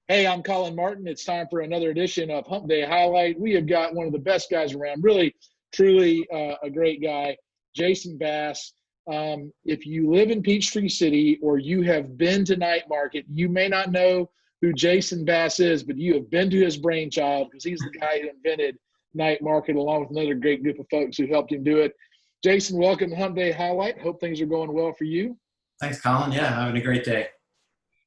Hey, I'm Colin Martin. It's time for another edition of Hump Day Highlight. We have got one of the best guys around, really, truly a great guy, Jason Bass. If you live in Peachtree City or you have been to Night Market, you may not know who Jason Bass is, but you have been to his brainchild because he's the guy who invented Night Market along with another great group of folks who helped him do it. Jason, welcome to Hump Day Highlight. Hope things are going well for you. Thanks, Colin. Yeah, having a great day.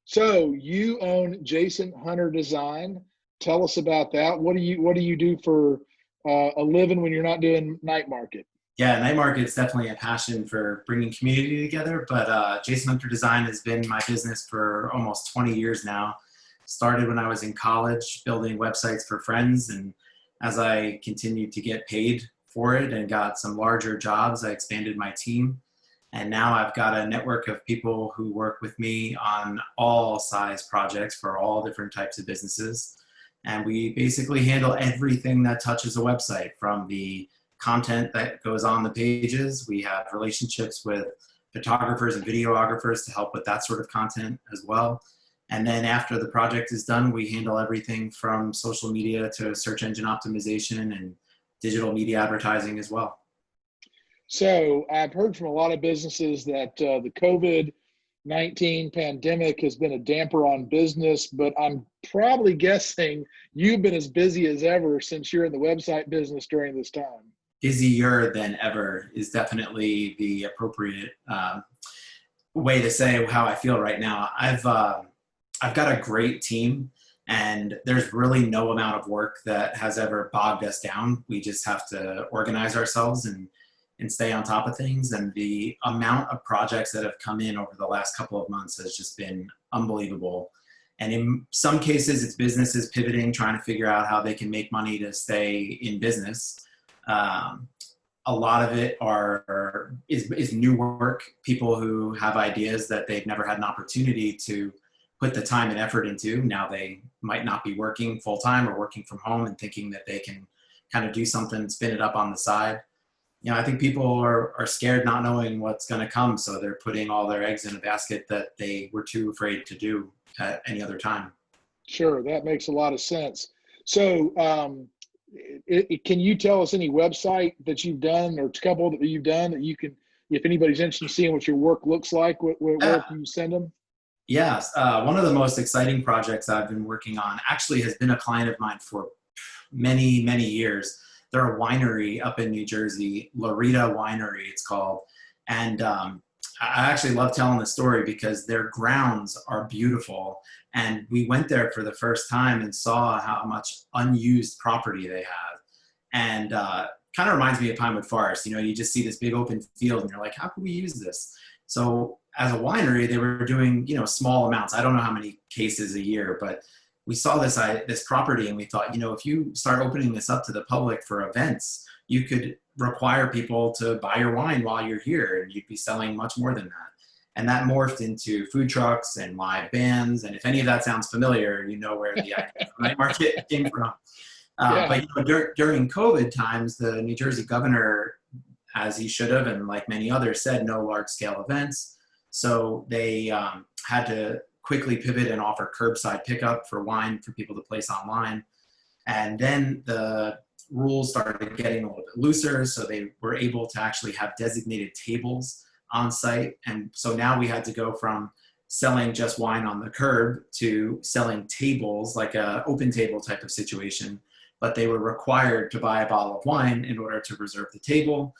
So you own Jason Hunter Design. Tell us about that. What do you do for a living when you're not doing Night Market? Yeah, night market is definitely a passion for bringing community together, but Jason Hunter Design has been my business for almost 20 years now. Started when I was in college building websites for friends, and as I continued to get paid for it and got some larger jobs, I expanded my team. And now I've got a network of people who work with me on all size projects for all different types of businesses. And we basically handle everything that touches a website, from the content that goes on the pages. We have relationships with photographers and videographers to help with that sort of content as well. And then after the project is done, we handle everything from social media to search engine optimization and digital media advertising as well. So I've heard from a lot of businesses that the COVID-19 pandemic has been a damper on business, but I'm probably guessing you've been as busy as ever since you're in the website business during this time. Busier than ever is definitely the appropriate way to say how I feel right now. I've got a great team, and there's really no amount of work that has ever bogged us down. We just have to organize ourselves and stay on top of things. And the amount of projects that have come in over the last couple of months has just been unbelievable. And in some cases, it's businesses pivoting, trying to figure out how they can make money to stay in business. A lot of it is new work, people who have ideas that they've never had an opportunity to put the time and effort into. Now they might not be working full time or working from home and thinking that they can kind of do something, spin it up on the side. You know, I think people are scared not knowing what's going to come, so they're putting all their eggs in a basket that they were too afraid to do at any other time. Sure, that makes a lot of sense. So can you tell us any website that you've done or a couple that you've done that you can, if anybody's interested in seeing what your work looks like, where can you send them? Yes, one of the most exciting projects I've been working on actually has been a client of mine for many, many years. They're a winery up in New Jersey, Lorita Winery it's called. And I actually love telling the story because their grounds are beautiful. And we went there for the first time and saw how much unused property they have. And kind of reminds me of Pinewood Forest. You know, you just see this big open field and you're like, how can we use this? So as a winery, they were doing, small amounts. I don't know how many cases a year, but we saw this property and we thought, if you start opening this up to the public for events, you could require people to buy your wine while you're here, and you'd be selling much more than that. And that morphed into food trucks and live bands. And if any of that sounds familiar, you know where the idea for Night Market came from. Yeah. But during COVID times, the New Jersey governor, as he should have, and like many others, said no large-scale events. So they had to quickly pivot and offer curbside pickup for wine for people to place online. And then the rules started getting a little bit looser, so they were able to actually have designated tables on site. And so now we had to go from selling just wine on the curb to selling tables, like a open table type of situation. But they were required to buy a bottle of wine in order to reserve the table.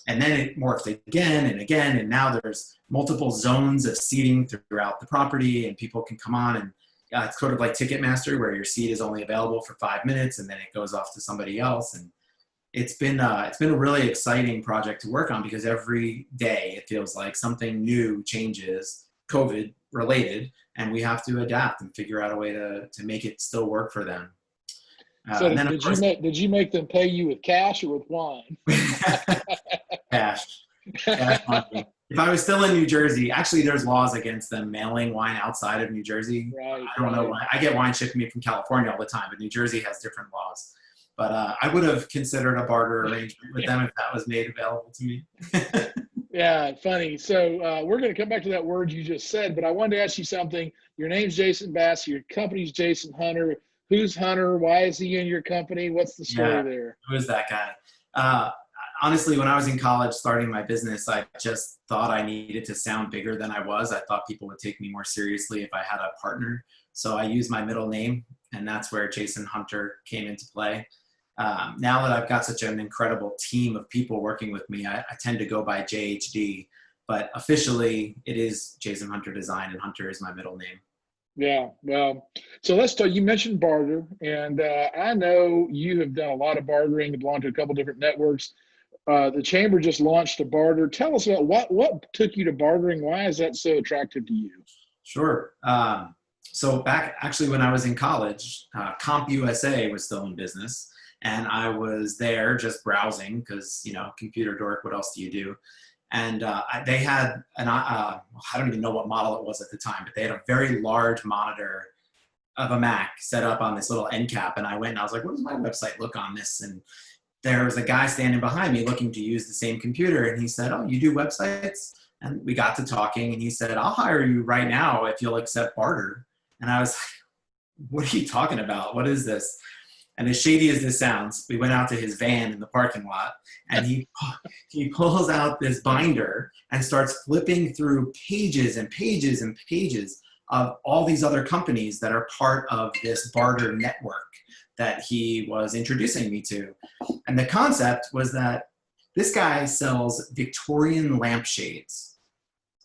And then it morphed again and again, and now there's multiple zones of seating throughout the property, and people can come on, and it's sort of like Ticketmaster, where your seat is only available for 5 minutes, and then it goes off to somebody else. And it's been a really exciting project to work on, because every day it feels like something new changes, COVID related, and we have to adapt and figure out a way to make it still work for them. So did you make them pay you with cash or with wine? Cash money. If I was still in New Jersey, actually there's laws against them mailing wine outside of New Jersey. Right, I don't know why. I get wine shipped to me from California all the time, but New Jersey has different laws. But I would have considered a barter arrangement with them if that was made available to me. Yeah, funny. So we're going to come back to that word you just said, but I wanted to ask you something. Your name's Jason Bass. Your company's Jason Hunter. Who's Hunter? Why is he in your company? What's the story Yeah, there? who is that guy? Uh, Honestly, when I was in college starting my business, I just thought I needed to sound bigger than I was. I thought people would take me more seriously if I had a partner. So I used my middle name, and that's where Jason Hunter came into play. Now that I've got such an incredible team of people working with me, I tend to go by JHD, but officially it is Jason Hunter Design, and Hunter is my middle name. Yeah, well, so let's talk. You mentioned barter, and I know you have done a lot of bartering, belong to a couple different networks. The chamber just launched a barter. Tell us about what took you to bartering. Why is that so attractive to you? Sure. So back actually when I was in college, Comp USA was still in business, and I was there just browsing because computer dork. What else do you do? And they had I don't even know what model it was at the time, but they had a very large monitor of a Mac set up on this little end cap, and I went and I was like, "What does my website look on this?" And there was a guy standing behind me looking to use the same computer, and he said, "Oh, you do websites?" And we got to talking, and he said, "I'll hire you right now if you'll accept barter." And I was like, "What are you talking about? What is this?" And as shady as this sounds, we went out to his van in the parking lot, and he pulls out this binder and starts flipping through pages and pages and pages of all these other companies that are part of this barter network that he was introducing me to. And the concept was that this guy sells Victorian lampshades.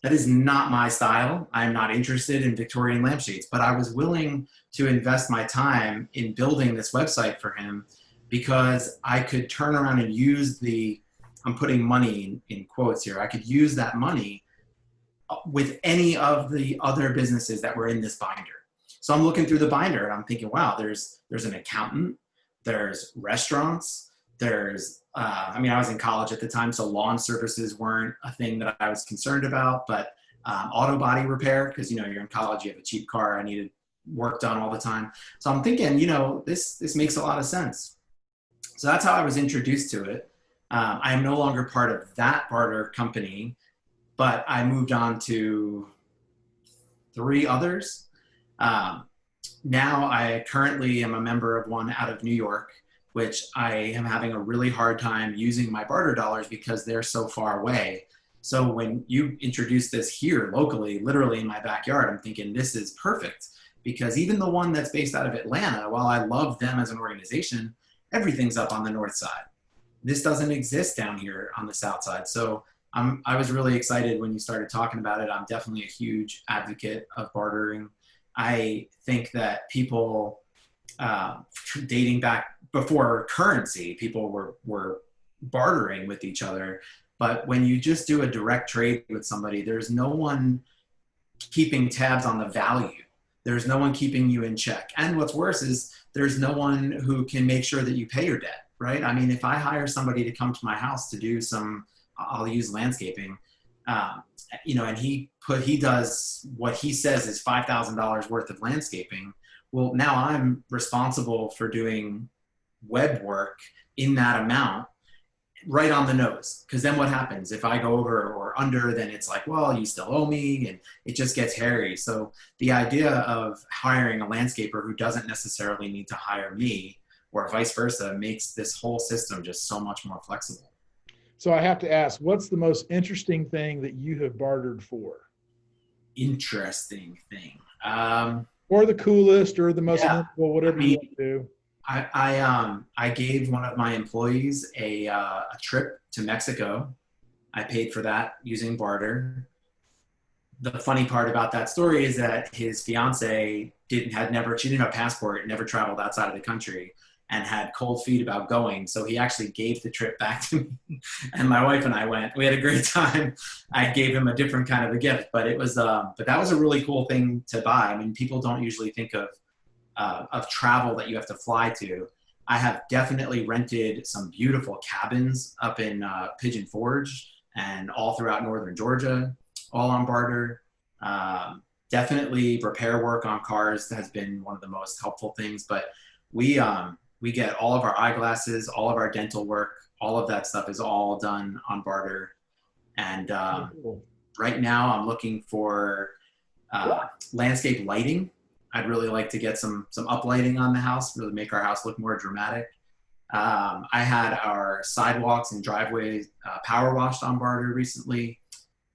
That is not my style. I'm not interested in Victorian lampshades, but I was willing to invest my time in building this website for him because I could turn around and use I'm putting money in quotes here, I could use that money with any of the other businesses that were in this binder. So I'm looking through the binder and I'm thinking, wow, there's an accountant, there's restaurants, there's I was in college at the time, so lawn services weren't a thing that I was concerned about, but auto body repair, because you're in college, you have a cheap car, I needed work done all the time. So I'm thinking, this makes a lot of sense. So that's how I was introduced to it. I am no longer part of that barter company, but I moved on to 3 others. Now I currently am a member of one out of New York, which I am having a really hard time using my barter dollars because they're so far away. So when you introduce this here locally, literally in my backyard, I'm thinking this is perfect, because even the one that's based out of Atlanta, while I love them as an organization, everything's up on the north side. This doesn't exist down here on the south side. So I was really excited when you started talking about it. I'm definitely a huge advocate of bartering. I think that people, dating back before currency, people were bartering with each other. But when you just do a direct trade with somebody, there's no one keeping tabs on the value. There's no one keeping you in check. And what's worse is there's no one who can make sure that you pay your debt, right? I mean, if I hire somebody to come to my house to do I'll use landscaping, and he does what he says is $5,000 worth of landscaping. Well, now I'm responsible for doing web work in that amount, right on the nose. Because then what happens if I go over or under? Then it's like, well, you still owe me, and it just gets hairy. So the idea of hiring a landscaper who doesn't necessarily need to hire me, or vice versa, makes this whole system just so much more flexible. So I have to ask, what's the most interesting thing that you have bartered for? Interesting thing. Or the coolest, or the most Yeah. memorable, whatever you want to do. I gave one of my employees a trip to Mexico. I paid for that using barter. The funny part about that story is that his fiance she didn't have a passport, never traveled outside of the country, and had cold feet about going. So he actually gave the trip back to me, and my wife and I went. We had a great time. I gave him a different kind of a gift, but but that was a really cool thing to buy. I mean, people don't usually think of travel that you have to fly to. I have definitely rented some beautiful cabins up in Pigeon Forge and all throughout northern Georgia, all on barter. Definitely repair work on cars has been one of the most helpful things, but we get all of our eyeglasses, all of our dental work, all of that stuff is all done on barter. And Cool. right now I'm looking for landscape lighting. I'd really like to get some uplighting on the house, really make our house look more dramatic. I had our sidewalks and driveways power washed on Barter recently.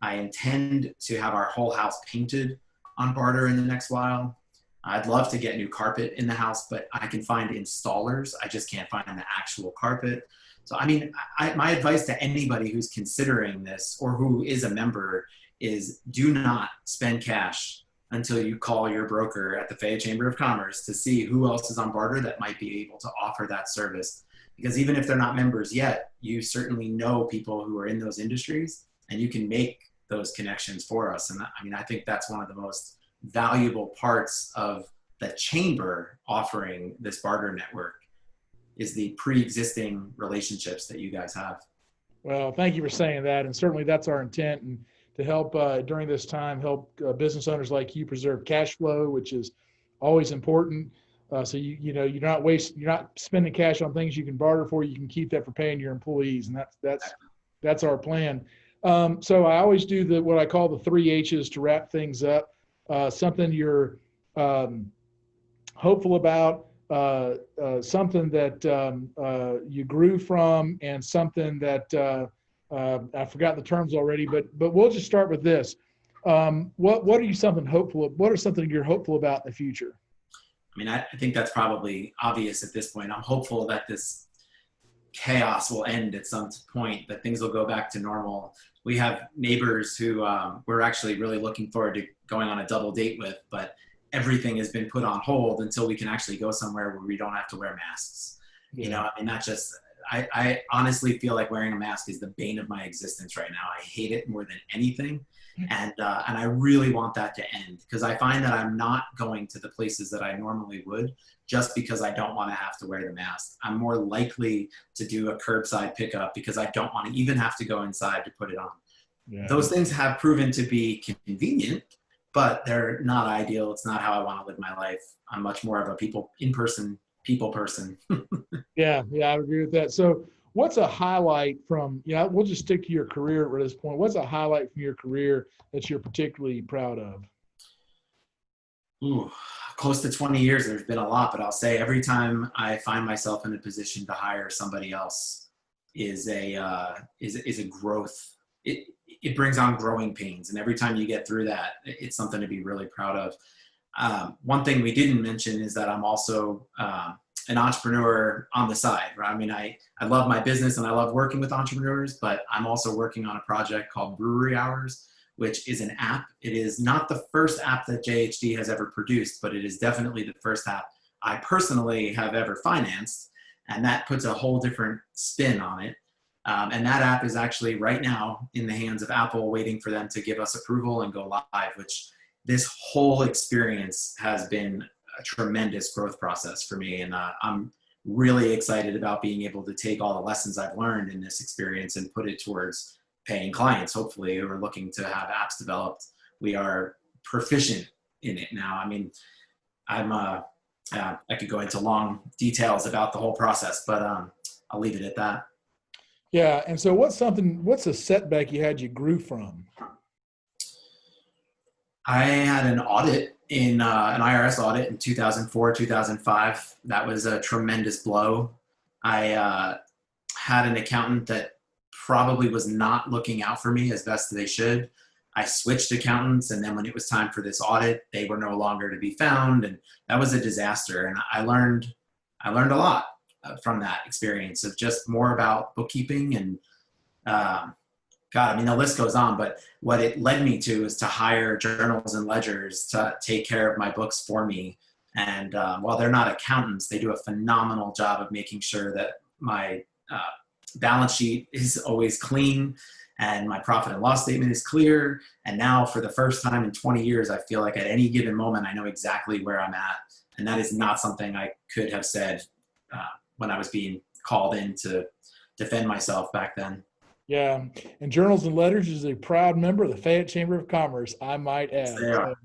I intend to have our whole house painted on Barter in the next while. I'd love to get new carpet in the house, but I can find installers. I just can't find the actual carpet. So, I mean, my advice to anybody who's considering this or who is a member is do not spend cash until you call your broker at the Fayette Chamber of Commerce to see who else is on Barter that might be able to offer that service. Because even if they're not members yet, you certainly know people who are in those industries and you can make those connections for us. And I mean, I think that's one of the most valuable parts of the chamber offering this barter network is the pre-existing relationships that you guys have. Well, thank you for saying that. And certainly that's our intent, and to help during this time, help business owners like you preserve cash flow, which is always important. So you're not spending cash on things you can barter for. You can keep that for paying your employees, and that's our plan. So I always do what I call the 3 H's to wrap things up. Something you're hopeful about, something that you grew from, and something that I forgot the terms already. But we'll just start with this. What are you something hopeful? What are something you're hopeful about in the future? I mean, I think that's probably obvious at this point. I'm hopeful that this chaos will end at some point, that things will go back to normal. We have neighbors who we're actually really looking forward to going on a double date with, but everything has been put on hold until we can actually go somewhere where we don't have to wear masks. Yeah. You know, I mean, I honestly feel like wearing a mask is the bane of my existence right now. I hate it more than anything. And I really want that to end, because I find that I'm not going to the places that I normally would just because I don't want to have to wear the mask. I'm more likely to do a curbside pickup because I don't want to even have to go inside to put it on. Yeah. Those things have proven to be convenient, but they're not ideal. It's not how I want to live my life. I'm much more of a people person. Yeah, I would agree with that. So what's a highlight from, we'll just stick to your career at this point. What's a highlight from your career that you're particularly proud of? Ooh, close to 20 years, there's been a lot, but I'll say every time I find myself in a position to hire somebody else is a growth. It brings on growing pains. And every time you get through that, it's something to be really proud of. One thing we didn't mention is that I'm also an entrepreneur on the side, right? I mean, I love my business and I love working with entrepreneurs, but I'm also working on a project called Brewery Hours, which is an app. It is not the first app that JHD has ever produced, but it is definitely the first app I personally have ever financed. And that puts a whole different spin on it. And that app is actually right now in the hands of Apple, waiting for them to give us approval and go live, which this whole experience has been a tremendous growth process for me. And I'm really excited about being able to take all the lessons I've learned in this experience and put it towards paying clients, hopefully, who are looking to have apps developed. We are proficient in it now. I mean, I could go into long details about the whole process, but I'll leave it at that. Yeah. And so what's a setback you grew from? I had an audit an IRS audit in 2004, 2005. That was a tremendous blow. I had an accountant that probably was not looking out for me as best they should. I switched accountants, and then when it was time for this audit, they were no longer to be found, and that was a disaster. And I learned a lot from that experience of just more about bookkeeping and God, I mean, the list goes on, but what it led me to is to hire journals and ledgers to take care of my books for me. And while they're not accountants, they do a phenomenal job of making sure that my balance sheet is always clean and my profit and loss statement is clear. And now for the first time in 20 years, I feel like at any given moment, I know exactly where I'm at. And that is not something I could have said when I was being called in to defend myself back then. Yeah, and Journals and Letters is a proud member of the Fayette Chamber of Commerce, I might add. So,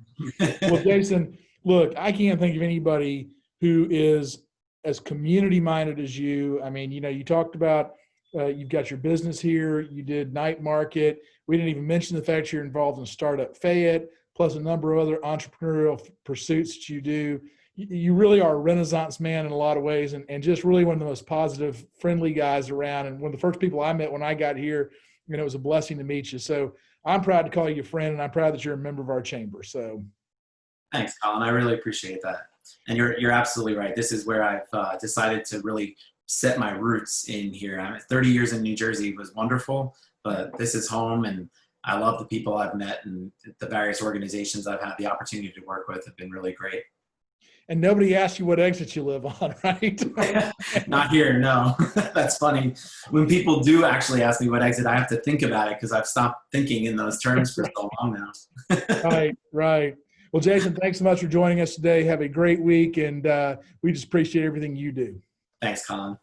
well, Jason, look, I can't think of anybody who is as community-minded as you. I mean, you talked about You've got your business here. You did night market. We didn't even mention the fact you're involved in StartUp Fayette, plus a number of other entrepreneurial pursuits that you do. You really are a Renaissance man in a lot of ways, and just really one of the most positive, friendly guys around. And one of the first people I met when I got here, it was a blessing to meet you. So I'm proud to call you a friend, and I'm proud that you're a member of our chamber. So thanks, Colin. I really appreciate that. And you're absolutely right. This is where I've decided to really set my roots in here. 30 years in New Jersey was wonderful, but this is home, and I love the people I've met, and the various organizations I've had the opportunity to work with have been really great. And nobody asks you what exit you live on, right? Not here, no. That's funny. When people do actually ask me what exit, I have to think about it because I've stopped thinking in those terms for so long now. Right. Well, Jason, thanks so much for joining us today. Have a great week, and we just appreciate everything you do. Thanks, Colin.